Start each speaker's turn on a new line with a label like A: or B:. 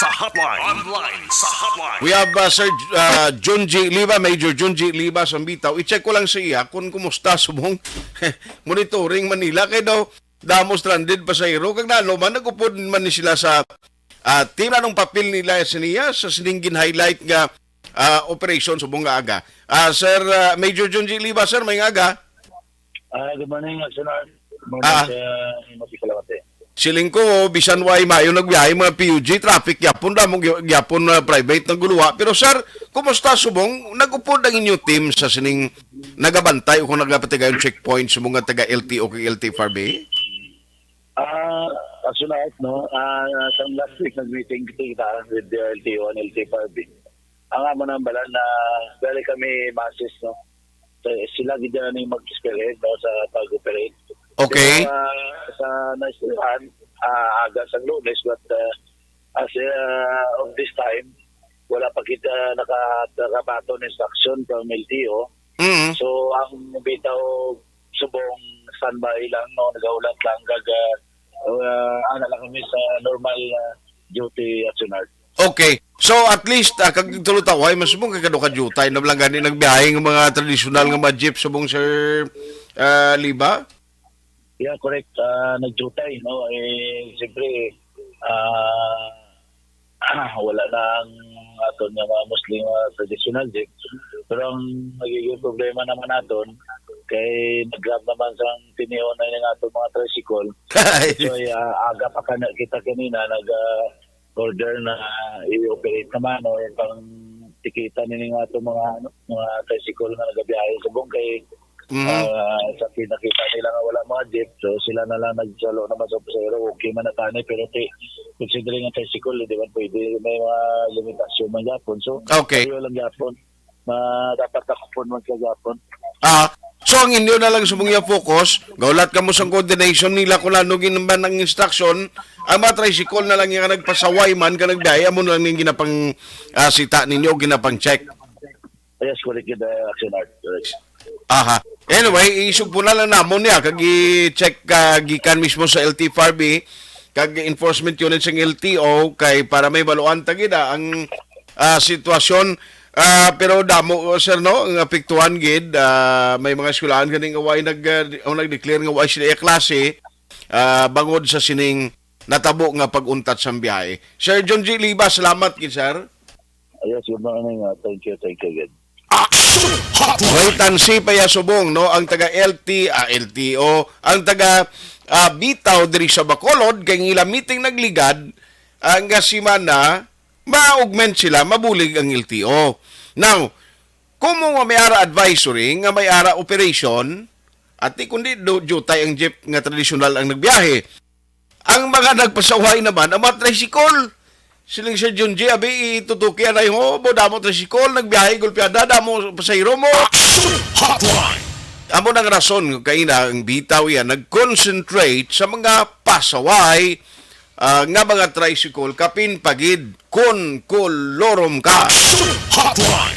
A: sa hotline. Online sa hotline.
B: We have Sir Junji Liba, Major Junji Liba sa Bitaw. I-check ko lang sa iya kung kumusta subong monitoring Manila. Kaya daw, damo stranded pasahero. Kag nalo man, nagupod man ni sila sa tira ng papel nila sa niya sa siningin highlight nga operation subong nga aga. Sir Major Junji Liba, sir, may nga aga.
C: Good morning, Senor. Good morning, Mapikalawate.
B: Siling ko, bisan way mayo nagbiyahe mga PUG, traffic yapon, damong yapon private ng guluwa. Pero sir, kumusta subong? Nagupod ang inyong team sa sining nagabantay o kung nagapatiga yung checkpoint sa mga taga LTO kay LTFRB?
C: Senor, no? Sa last week, nag-meeting kita with the LTO and LTFRB. Ang amo ng balan na very kami masses, no? So, sila gida na yung mag-spearhead, no, sa pag-operate.
B: Okay.
C: So, sa naisihan, aga sa Lunes, but as of this time, wala pa kita nakabato ng instruction from LTO.
B: Mm-hmm.
C: So, ang bitaw subong standby lang, no, nagaulat lang, ana lang kami sa normal duty at sunard.
B: Okay. So at least kag tulutaway mas mong kagado-kadutay na lang gani nagbiyahe ng mga tradisyonal nga mga jeep subong Sir Liba?
C: Yeah, correct. Nagjutay, no? Siyempre, wala na ang aton nga mga Muslim traditional jeep. Pero ang nagiging problema naman naton, kay nag-grab naman sa tiniyon na yung aton mga tricycle. So, aga pa kita kanina, nag-order na i-operate naman o pang tikita nila nga itong mga tricycle na nagabiyahe sa bungkay. Sa pinakita nila nga wala mga jeep, so sila na lang nagsalo naman sa pasahero, okay man na tani, pero considering ang tricycle, di ba pwede, may mga limitasyon man yapon. So,
B: okay.
C: Ayaw lang yapon. Dapat takupon man sa yapon.
B: So ang inyo na lang subong yung focus, gaulat ka mo sa coordination nila kung ano ginamban ng instruction, ang mga tricycle na lang yung nagpasaway man, ka nagdaya mo na lang yung ginapang sita ninyo, ginapang check.
C: Yes, correct yun, Action Art.
B: Aha. Anyway, isug po na lang namon niya, kag i-check gikan mismo sa LTFRB, kag enforcement unit sa LTO, kay para may baluan tagida ang sitwasyon. Pero damo, sir, no, ang apektuhan gid, may mga eskwelahan ganing away nag-declare nga away sila klase, bangod sa sining natabo nga pag-untat sa biyahe. Sir John G. Liba, salamat gid, sir.
C: Yes, good morning. Thank you again.
B: Wait and see pa ya subong, no, ang taga LTO, ang taga Bitaw diri sa Bacolod, kay ngila meeting nagligad, ang gasimana, ma-augment sila, mabulig ang LTO. Now, kung mo may ara advisory, nga may ara operation, at kundi jutay ang jeep nga tradisyonal ang nagbiyahe, ang mga nagpasaway naman, ang mga tricycle, siling Sir John G. Abi, itutuki anay mo, damo tricycle, nagbiyahe, gulpiada, damo pasahero mo.
A: Hotline.
B: Amo nang rason, kaya na ang Bitaw yan, nag-concentrate sa mga pasaway, nga mga tricycle kapin pagid kun kolorom ka.
A: Hotline.